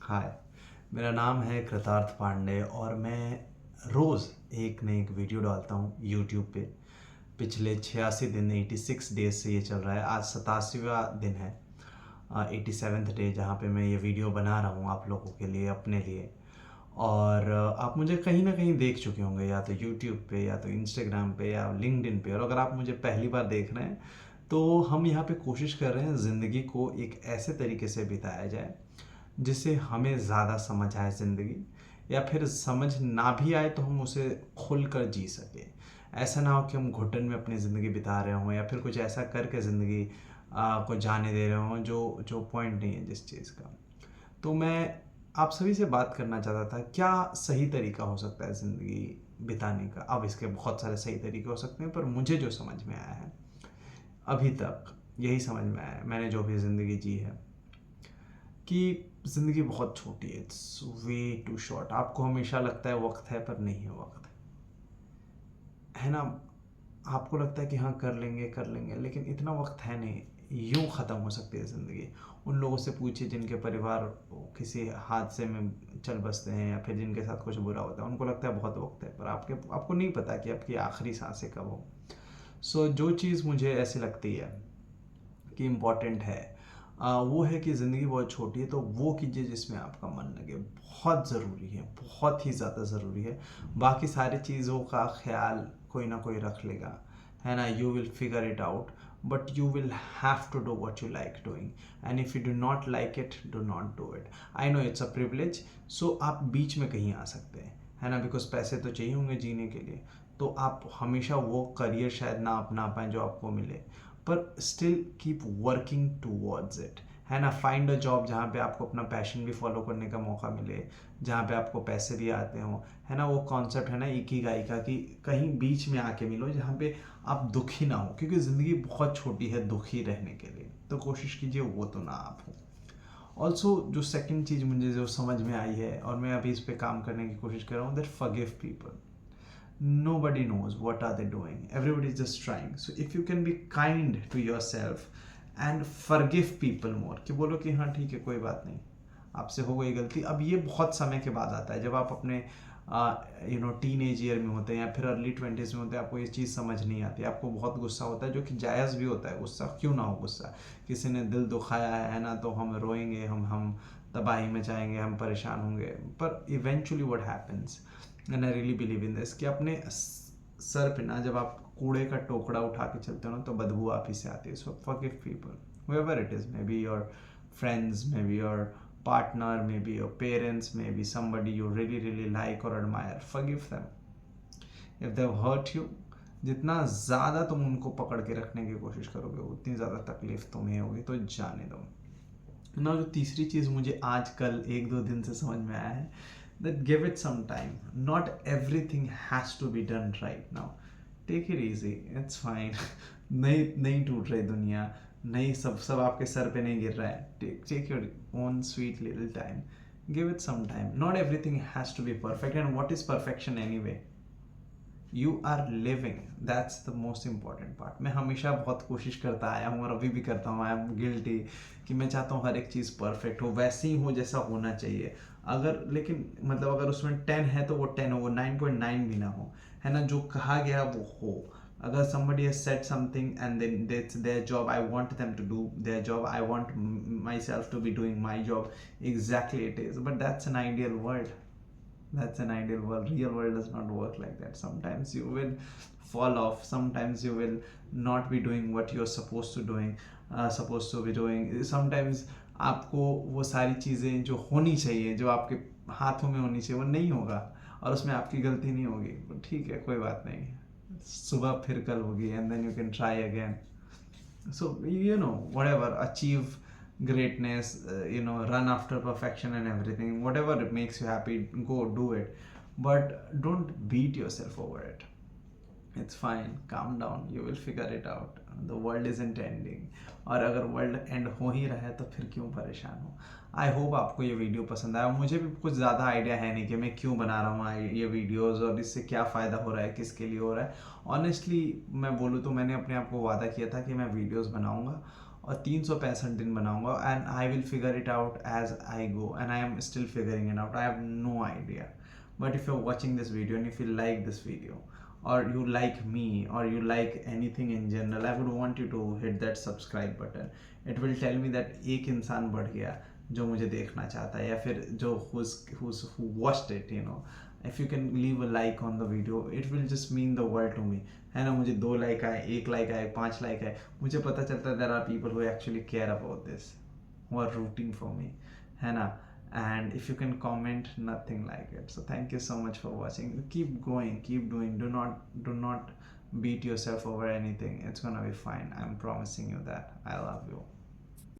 हाय, मेरा नाम है कृतार्थ पांडे और मैं रोज़ एक न एक वीडियो डालता हूँ यूट्यूब पे। पिछले 86 दिन 86 डेज़ से ये चल रहा है। आज 87वां दिन है, 87th डे, जहाँ पे मैं ये वीडियो बना रहा हूँ आप लोगों के लिए, अपने लिए। और आप मुझे कहीं ना कहीं देख चुके होंगे, या तो यूट्यूब पे, या तो इंस्टाग्राम पे, या लिंक्डइन पे। और अगर आप मुझे पहली बार देख रहे हैं तो हम यहाँ पे कोशिश कर रहे हैं ज़िंदगी को एक ऐसे तरीके से बिताया जाए जिससे हमें ज़्यादा समझ आए ज़िंदगी, या फिर समझ ना भी आए तो हम उसे खुल कर जी सके। ऐसा ना हो कि हम घुटन में अपनी ज़िंदगी बिता रहे हों, या फिर कुछ ऐसा करके ज़िंदगी को जाने दे रहे हों जो जो पॉइंट नहीं है जिस चीज़ का। तो मैं आप सभी से बात करना चाहता था, क्या सही तरीका हो सकता है ज़िंदगी बिताने का। अब इसके बहुत सारे सही तरीके हो सकते हैं, पर मुझे जो समझ में आया है अभी तक, यही समझ में आया है मैंने जो भी ज़िंदगी जी है, कि ज़िंदगी बहुत छोटी है। It's way too short. आपको हमेशा लगता है वक्त है, पर नहीं है वक्त, है ना। आपको लगता है कि हाँ कर लेंगे, लेकिन इतना वक्त है नहीं। यूं ख़त्म हो सकती है ज़िंदगी। उन लोगों से पूछिए जिनके परिवार किसी हादसे में चल बसते हैं, या फिर जिनके साथ कुछ बुरा होता है, उनको लगता है बहुत वक्त है, पर आपको नहीं पता कि आपकी आखिरी सांसें कब हो। सो जो चीज़ मुझे ऐसी लगती है कि इम्पॉर्टेंट है, वो है कि ज़िंदगी बहुत छोटी है, तो वो कीजिए जिसमें आपका मन लगे। बहुत ज़रूरी है, बहुत ही ज़्यादा ज़रूरी है। बाकी सारी चीज़ों का ख्याल कोई ना कोई रख लेगा, है ना। You will figure it out, but you will have to do what you like doing. And if you do not like it, do not do it. I know it's a privilege. So आप बीच में कहीं आ सकते हैं, है ना, because पैसे तो चाहिए होंगे जीने के लिए। तो आप हमेशा वो करियर शायद ना अपना पाएँ जो आपको मिले, पर still keep working towards it, है ना। फाइंड अ जॉब जहाँ पे आपको अपना पैशन भी फॉलो करने का मौका मिले, जहाँ पे आपको पैसे भी आते हों, है ना। वो कॉन्सेप्ट है ना इकिगाई का, कि कहीं बीच में आके मिलो जहाँ पे आप दुखी ना हो, क्योंकि ज़िंदगी बहुत छोटी है दुखी रहने के लिए। तो कोशिश कीजिए वो तो ना आप हो। ऑल्सो जो सेकंड चीज़ मुझे जो समझ में आई है, और मैं अभी इस पर काम करने की कोशिश कर रहा हूँ, that forgive people. Nobody knows what are they doing. Everybody is just trying. So if you can be kind to yourself and forgive people more, कि बोलो कि हाँ ठीक है, कोई बात नहीं, आपसे हो गई गलती। अब ये बहुत समय के बाद आता है, जब आप अपने टीन एज ईयर में होते हैं, या फिर अर्ली 20s में होते हैं। आपको ये चीज़ समझ नहीं आती, आपको बहुत गुस्सा होता है, जो कि जायज़ भी होता है। गुस्सा क्यों ना हो, गुस्सा किसी ने दिल दुखाया है ना, तो हम रोएंगे, हम तबाही मचाएंगे, हम परेशान होंगे। पर eventually what happens, and I really believe in this, कि अपने सर पे ना जब आप कूड़े का टोकरा उठा के चलते हो ना, तो बदबू आप ही से आती है। So forgive people, whoever it is, maybe your friends, maybe your partner, maybe your parents, maybe somebody you really really like or admire. Forgive them if they've hurt you. जितना ज़्यादा तुम उनको पकड़ के रखने की कोशिश करोगे, उतनी ज़्यादा तकलीफ तुम्हें होगी, तो जाने दो ना। जो तीसरी चीज़ मुझे आजकल 1-2 दिन से समझ में आया है, that give it some time. Not everything has to be done right now. Take it easy, it's fine. नहीं नहीं टूट रही दुनिया, नहीं सब सब आपके सर पे नहीं गिर रहा है। Take your own sweet little time. Give it some time. Not everything has to be perfect. And what is perfection anyway? You are living, that's the most important part. मैं हमेशा बहुत कोशिश करता आया हूँ, और अभी भी करता हूँ। आई एम गिल्टी कि मैं चाहता हूँ हर एक चीज़ परफेक्ट हो, वैसे ही हो जैसा होना चाहिए। अगर लेकिन मतलब अगर उसमें 10 है तो वो 10 हो, वो 9.9 भी ना हो, है ना। जो कहा गया वो हो। अगर somebody has said something and then that's their job, I want them to do their job, I want myself to be doing my job exactly it is. But that's an ideal world. That's an ideal world. Real world does not work like that. Sometimes you will fall off, sometimes you will not be doing what you're supposed to be doing. Sometimes आपको वो सारी चीज़ें जो होनी चाहिए, जो आपके हाथों में होनी चाहिए, वो नहीं होगा, और उसमें आपकी गलती नहीं होगी। तो ठीक है, कोई बात नहीं, सुबह फिर कल होगी, and then you can try again. So whatever, achieve greatness, run after perfection and everything. Whatever it makes you happy, go do it, but don't beat yourself over it. It's fine, calm down, you will figure it out. The world isn't ending. और अगर world and हो ही रहा है तो फिर क्यों परेशान हो। आई होप आपको ये वीडियो पसंद आया। मुझे भी कुछ ज़्यादा आइडिया है नहीं कि मैं क्यों बना रहा हूँ ये वीडियोस, और इससे क्या फ़ायदा हो रहा है, किसके लिए हो रहा है। ऑनेस्टली मैं बोलूँ तो मैंने अपने आप को वादा किया था कि मैं वीडियोस बनाऊँगा, और 365 दिन बनाऊंगा, and I will figure it out as I go, and I am still figuring it out, I have no idea. But if you're watching this video and if you like this video, or you like me, or you like anything in general, I would want you to hit that subscribe button. It will tell me that एक इंसान बढ़ गया जो मुझे देखना चाहता है, या फिर जो who watched it, you know. If you can leave a like on the video, it will just mean the world to me. है ना, मुझे 2 लाइक आए, 1 लाइक आए, 5 लाइक आए, मुझे पता चलता है there are people who actually care about this, who are rooting for me, है ना. And if you can comment, nothing like it. So thank you so much for watching. Keep going, keep doing. Do not beat yourself over anything. It's gonna be fine. I'm promising you that. I love you.